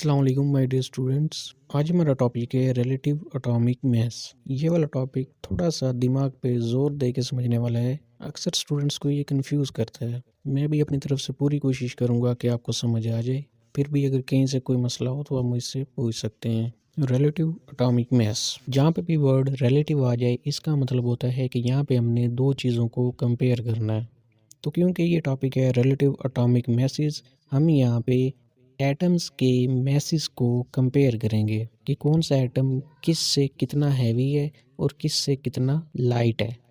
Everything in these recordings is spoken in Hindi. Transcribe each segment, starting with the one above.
अस्सलाम वालेकुम माय डियर स्टूडेंट्स। आज हमारा टॉपिक है रिलेटिव एटॉमिक मास। ये वाला टॉपिक थोड़ा सा दिमाग पे जोर दे के समझने वाला है। अक्सर स्टूडेंट्स को ये कंफ्यूज करता है। मैं भी अपनी तरफ से पूरी कोशिश करूँगा कि आपको समझ आ जाए। फिर भी अगर कहीं से कोई मसला हो तो आप मुझसे पूछ सकते हैं। रिलेटिव एटॉमिक मास, जहाँ पे भी वर्ड रिलेटिव आ जाए इसका मतलब होता है कि यहाँ पे हमने दो चीज़ों को कंपेयर करना है। तो क्योंकि ये टॉपिक है रिलेटिव एटॉमिक मैसेज, हम यहाँ पे एटम्स के मैसेज को कंपेयर करेंगे कि कौन सा एटम किस से कितना हैवी है और किस से कितना लाइट है।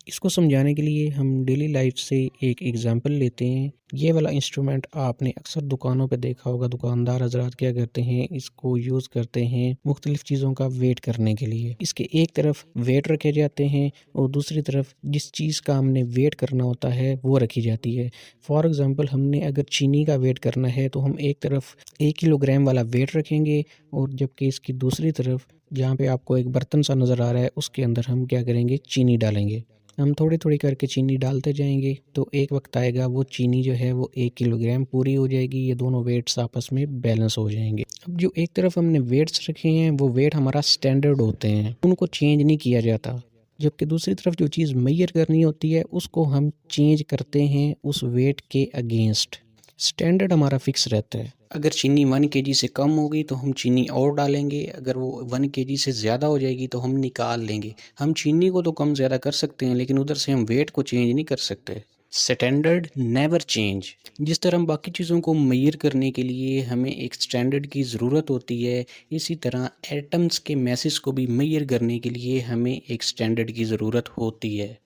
इसको समझाने के लिए हम डेली लाइफ से एक एग्जांपल लेते हैं। ये वाला इंस्ट्रूमेंट आपने अक्सर दुकानों पे देखा होगा। दुकानदार हजरात क्या करते हैं, इसको यूज़ करते हैं मुख्तलिफ चीज़ों का वेट करने के लिए। इसके एक तरफ वेट रखे जाते हैं और दूसरी तरफ जिस चीज़ का हमने वेट करना होता है वो रखी जाती है। फॉर एग्ज़ाम्पल, हमने अगर चीनी का वेट करना है तो हम एक तरफ 1 किलोग्राम वाला वेट रखेंगे और जबकि इसकी दूसरी तरफ जहाँ पे आपको एक बर्तन सा नज़र आ रहा है उसके अंदर हम क्या करेंगे, चीनी डालेंगे। हम थोड़ी थोड़ी करके चीनी डालते जाएंगे तो एक वक्त आएगा वो चीनी जो है वो 1 किलोग्राम पूरी हो जाएगी। ये दोनों वेट्स आपस में बैलेंस हो जाएंगे। अब जो एक तरफ हमने वेट्स रखे हैं वो वेट हमारा स्टैंडर्ड होते हैं, उनको चेंज नहीं किया जाता। जबकि दूसरी तरफ जो चीज़ मेजर करनी होती है उसको हम चेंज करते हैं उस वेट के अगेंस्ट। स्टैंडर्ड हमारा फिक्स रहता है। अगर चीनी 1 kg से कम होगी तो हम चीनी और डालेंगे, अगर वो 1 kg से ज़्यादा हो जाएगी तो हम निकाल लेंगे। हम चीनी को तो कम ज़्यादा कर सकते हैं लेकिन उधर से हम वेट को चेंज नहीं कर सकते। Standard never change. जिस तरह हम बाकी चीज़ों को मेजर करने के लिए हमें एक स्टैंडर्ड की ज़रूरत होती है, इसी तरह एटम्स के मैसेज को भी मेजर करने के लिए हमें एक स्टैंडर्ड की ज़रूरत होती है।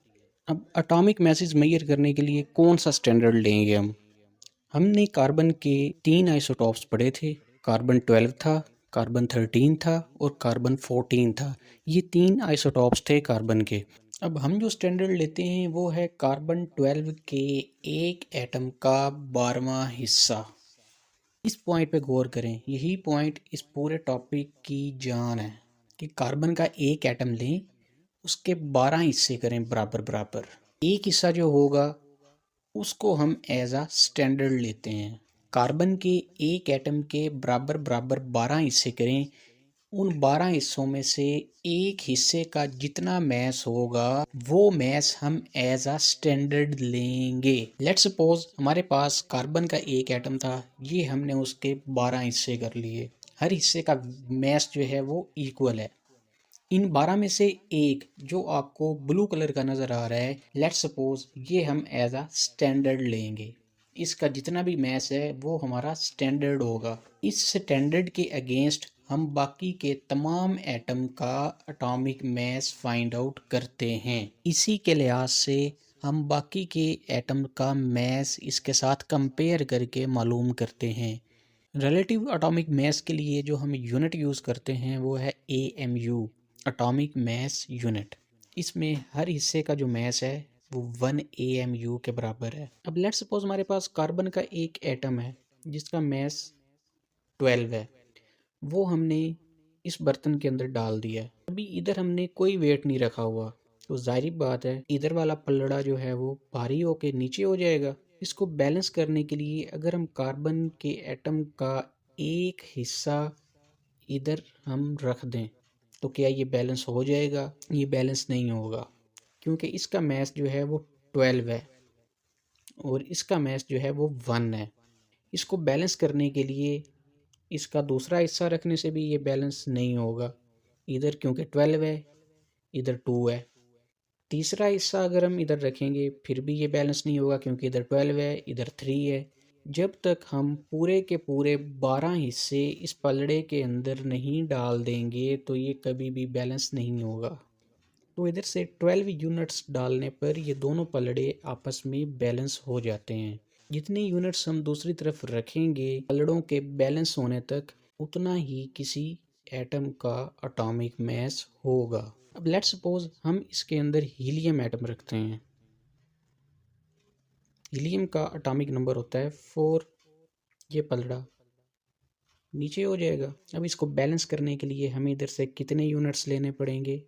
अब एटॉमिक मैसेज मेजर करने के लिए कौन सा स्टैंडर्ड लेंगे हमने कार्बन के 3 आइसोटॉप्स पढ़े थे। कार्बन 12 था, कार्बन 13 था और कार्बन 14 था। ये 3 आइसोटॉप्स थे कार्बन के। अब हम जो स्टैंडर्ड लेते हैं वो है कार्बन 12 के एक एटम का 12वां हिस्सा। इस पॉइंट पे गौर करें, यही पॉइंट इस पूरे टॉपिक की जान है कि कार्बन का एक एटम लें, उसके 12 हिस्से करें बराबर बराबर। एक हिस्सा जो होगा उसको हम एज अ स्टैंडर्ड लेते हैं। कार्बन के एक एटम के बराबर बराबर 12 हिस्से करें। उन 12 हिस्सों में से एक हिस्से का जितना मैस होगा वो मैस हम एज अ स्टैंडर्ड लेंगे। लेट्स सपोज हमारे पास कार्बन का एक एटम था, ये हमने उसके 12 हिस्से कर लिए। हर हिस्से का मैस जो है वो इक्वल है। इन 12 में से एक जो आपको ब्लू कलर का नज़र आ रहा है, लेट्स सपोज ये हम एज अ स्टैंडर्ड लेंगे। इसका जितना भी मैस है वो हमारा स्टैंडर्ड होगा। इस स्टैंडर्ड के अगेंस्ट हम बाकी के तमाम एटम का एटॉमिक मैस फाइंड आउट करते हैं। इसी के लिहाज से हम बाकी के एटम का मैस इसके साथ कंपेयर करके मालूम करते हैं। रिलेटिव एटॉमिक मैस के लिए जो हम यूनिट यूज़ करते हैं वो है AMU, एटॉमिक मैस यूनिट। इसमें हर हिस्से का जो मैस है वो 1 AMU के बराबर है। अब लेट्स सपोज हमारे पास कार्बन का एक एटम है जिसका मैस 12 है, वो हमने इस बर्तन के अंदर डाल दिया है। अभी इधर हमने कोई वेट नहीं रखा हुआ, तो जाहिर बात है इधर वाला पल्लड़ा जो है वो भारी होके नीचे हो जाएगा। इसको बैलेंस करने के लिए अगर हम कार्बन के एटम का एक हिस्सा इधर हम रख दें तो क्या ये बैलेंस हो जाएगा? ये बैलेंस नहीं होगा, क्योंकि इसका मैस जो है वो 12 है और इसका मैस जो है वो 1 है। इसको बैलेंस करने के लिए इसका दूसरा हिस्सा रखने से भी ये बैलेंस नहीं होगा, इधर क्योंकि 12 है, इधर 2 है। तीसरा हिस्सा अगर हम इधर रखेंगे फिर भी ये बैलेंस नहीं होगा, क्योंकि इधर 12 है, इधर 3 है। जब तक हम पूरे के पूरे 12 हिस्से इस पलड़े के अंदर नहीं डाल देंगे तो ये कभी भी बैलेंस नहीं होगा। तो इधर से 12 यूनिट्स डालने पर ये दोनों पलड़े आपस में बैलेंस हो जाते हैं। जितनी यूनिट्स हम दूसरी तरफ रखेंगे पलड़ों के बैलेंस होने तक, उतना ही किसी एटम का एटॉमिक मैस होगा। अब लेट्स सपोज हम इसके अंदर हीलियम एटम रखते हैं। हीलियम का एटॉमिक नंबर होता है 4। ये पलड़ा नीचे हो जाएगा। अब इसको बैलेंस करने के लिए हमें इधर से कितने यूनिट्स लेने पड़ेंगे?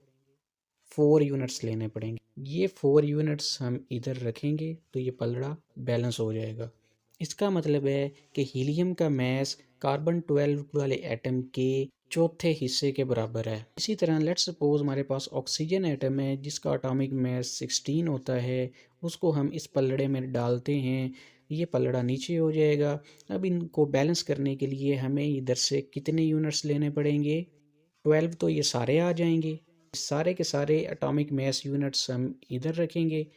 4 यूनिट्स लेने पड़ेंगे। ये 4 यूनिट्स हम इधर रखेंगे तो ये पलड़ा बैलेंस हो जाएगा। इसका मतलब है कि हीलियम का मास कार्बन 12 वाले एटम के चौथे हिस्से के बराबर है। इसी तरह लेट्स सपोज हमारे पास ऑक्सीजन एटम है जिसका एटॉमिक मास 16 होता है, उसको हम इस पलड़े में डालते हैं, ये पलड़ा नीचे हो जाएगा। अब इनको बैलेंस करने के लिए हमें इधर से कितने यूनिट्स लेने पड़ेंगे? 12 तो ये सारे आ जाएंगे। सारे के सारे एटॉमिक मास यूनिट्स हम इधर रखेंगे।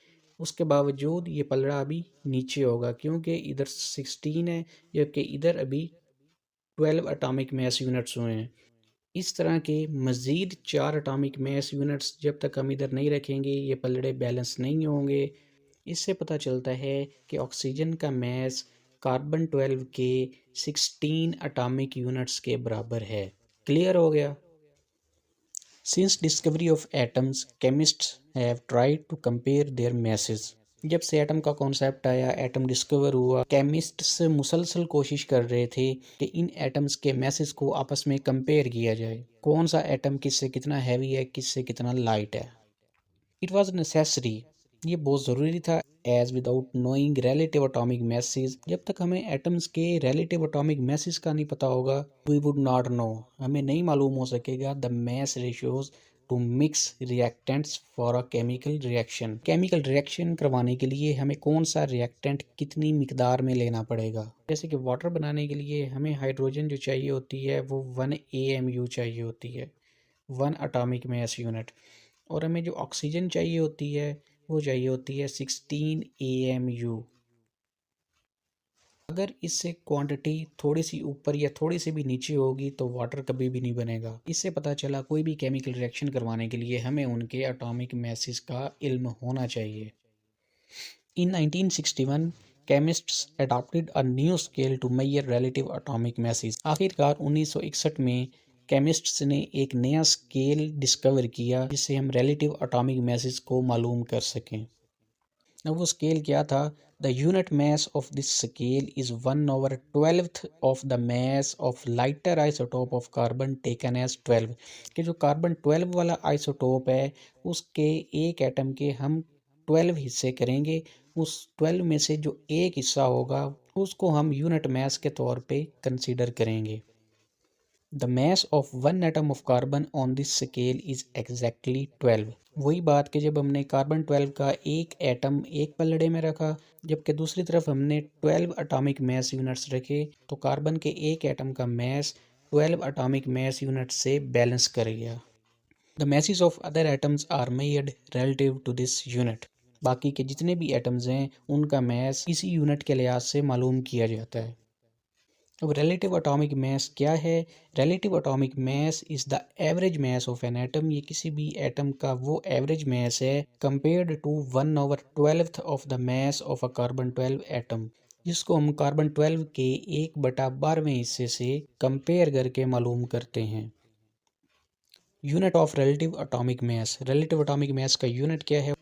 उसके बावजूद ये पलड़ा अभी नीचे होगा क्योंकि इधर 16 है, जबकि इधर अभी 12 एटॉमिक मास यूनिट्स हुए हैं। इस तरह के मज़ीद 4 एटॉमिक मास यूनिट्स जब तक हम इधर नहीं रखेंगे ये पलड़े बैलेंस नहीं होंगे। इससे पता चलता है कि ऑक्सीजन का मास कार्बन 12 के 16 एटॉमिक यूनिट्स के बराबर है। क्लियर हो गया? Since discovery of atoms, chemists have tried to compare their masses. जब से एटम का कॉन्सेप्ट आया, एटम डिस्कवर हुआ, केमिस्ट्स मुसलसल कोशिश कर रहे थे कि इन एटम्स के मैसेज को आपस में कंपेयर किया जाए, कौन सा एटम किससे कितना हैवी है, किससे कितना लाइट है। इट वॉज नेसेसरी, ये बहुत ज़रूरी था, as without knowing relative atomic masses, जब तक हमें एटम्स के रिलेटिव एटॉमिक मैसेज का नहीं पता होगा, वी वुड नॉट नो, हमें नहीं मालूम हो सकेगा the mass ratios to mix reactants for a chemical reaction. Chemical reaction करवाने के लिए हमें कौन सा रिएक्टेंट कितनी मिकदार में लेना पड़ेगा। जैसे कि वाटर बनाने के लिए हमें हाइड्रोजन जो चाहिए होती है वो 1 AMU चाहिए होती है, 1 एटॉमिक मास यूनिट, और हमें जो ऑक्सीजन चाहिए होती है वो चाहिए होती है 16 AMU। अगर इससे क्वांटिटी थोड़ी सी ऊपर या थोड़ी सी भी नीचे होगी तो वाटर कभी भी नहीं बनेगा। इससे पता चला कोई भी केमिकल रिएक्शन करवाने के लिए हमें उनके एटॉमिक मैसेज का इल्म होना चाहिए। In 1961, chemists adopted a new scale to measure relative atomic masses. आखिरकार 1961 में केमिस्ट्स ने एक नया स्केल डिस्कवर किया जिससे हम रिलेटिव एटॉमिक मैसेज को मालूम कर सकें। अब वो स्केल क्या था? The unit mass of this scale is 1/12 of the mass of lighter isotope of carbon taken as 12। कि जो कार्बन 12 वाला आइसोटोप है उसके एक एटम के हम 12 हिस्से करेंगे, उस 12 में से जो एक हिस्सा होगा उसको हम यूनिट मास के तौर पे कंसीडर करेंगे। The mass of one atom of carbon on this scale is exactly 12। वही बात कि जब हमने कार्बन 12 का एक एटम एक पलड़े में रखा, जबकि दूसरी तरफ हमने 12 एटॉमिक मास यूनिट्स रखे, तो कार्बन के एक एटम का मास 12 एटॉमिक मास यूनिट से बैलेंस कर गया। The masses of other atoms are measured relative to this unit. बाकी के जितने भी एटम्स हैं उनका मास इसी यूनिट के लिहाज से मालूम किया जाता है। अब रिलेटिव एटॉमिक मास क्या है? Relative atomic mass is the average mass of an atom. ये किसी भी एटम का वो एवरेज मास है compared to 1/12 of the mass of a carbon 12 atom, जिसको हम कार्बन 12 के 1/12वें हिस्से से कंपेयर करके मालूम करते हैं। Unit of relative atomic mass. Relative atomic मास का यूनिट क्या है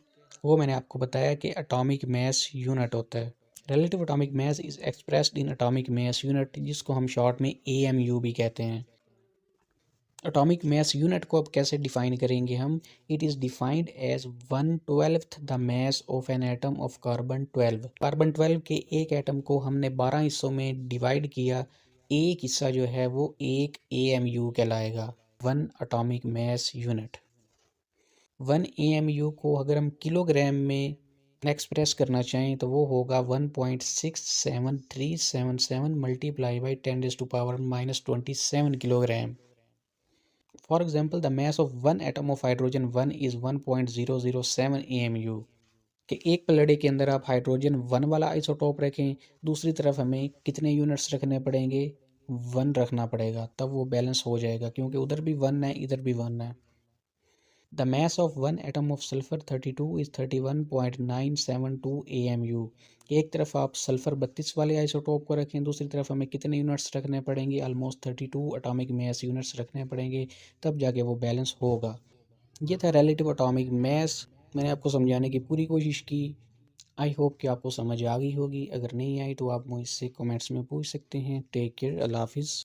वो मैंने आपको बताया कि एटॉमिक मास यूनिट होता है। Relative atomic mass is expressed in atomic mass unit, जिसको हम शॉर्ट में AMU भी कहते हैं। एटॉमिक मास यूनिट को अब कैसे डिफाइन करेंगे हम? It is defined as 1/12 the mass of an atom of carbon 12। Carbon 12 के एक एटम को हमने 12 हिस्सों में डिवाइड किया, एक हिस्सा जो है वो एक AMU कहलाएगा, 1 एटॉमिक मास यूनिट। 1 AMU को अगर हम किलोग्राम में एक्सप्रेस करना चाहें तो वो होगा 1.67377 multiply by 10⁻⁻27 kilogram. For example the mass of one atom of hydrogen 1 is 1.007 AMU। कि एक पलड़े के अंदर आप हाइड्रोजन 1 वाला आइसोटोप रखें, दूसरी तरफ हमें कितने यूनिट्स रखने पड़ेंगे? 1 रखना पड़ेगा, तब वो बैलेंस हो जाएगा क्योंकि उधर भी 1 है इधर भी 1 है। The mass of one atom of sulfur 32 is 31.972 AMU। एक तरफ आप सल्फर 32 वाले आइसोटोप को रखें, दूसरी तरफ हमें कितने यूनिट्स रखने पड़ेंगे? ऑलमोस्ट 32 एटॉमिक मास यूनिट्स रखने पड़ेंगे, तब जाके वो बैलेंस होगा। ये था रिलेटिव एटॉमिक मास। मैंने आपको समझाने की पूरी कोशिश की। आई होप कि आपको समझ आ गई होगी। अगर नहीं आई तो आप मुझसे कमेंट्स में पूछ सकते हैं। टेक केयर, अल्लाह हाफिज़।